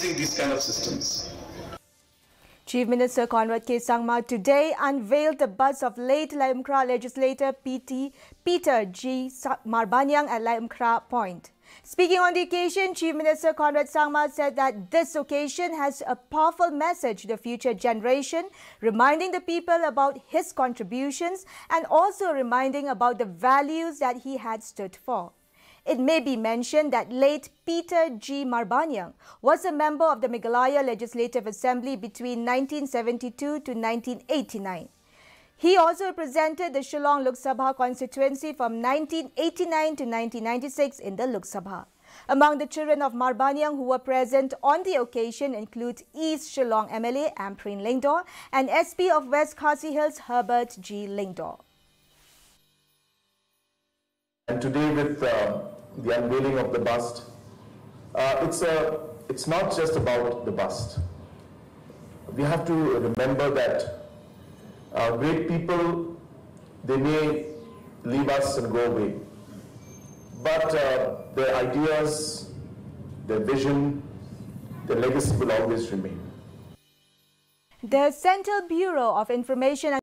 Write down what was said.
existing these kind of systems. Chief Minister Conrad K. Sangma today unveiled the bust of late Laitumkhrah legislator Peter G. Marbaniang at Laitumkhrah Point. Speaking on the occasion, Chief Minister Conrad Sangma said that this occasion has a powerful message to the future generation, reminding the people about his contributions and also reminding about the values that he had stood for. It may be mentioned that late Peter G. Marbaniang was a member of the Meghalaya Legislative Assembly between 1972 to 1989. He also represented the Shillong Lok Sabha constituency from 1989 to 1996 in the Lok Sabha. Among the children of Marbaniang who were present on the occasion include East Shillong MLA Amprin Lingdor and SP of West Khasi Hills Herbert G. Lingdor. And today with the unveiling of the bust, it's not just about the bust. We have to remember that great people, they may leave us and go away, but their ideas, their vision, their legacy will always remain. The Central Bureau of Information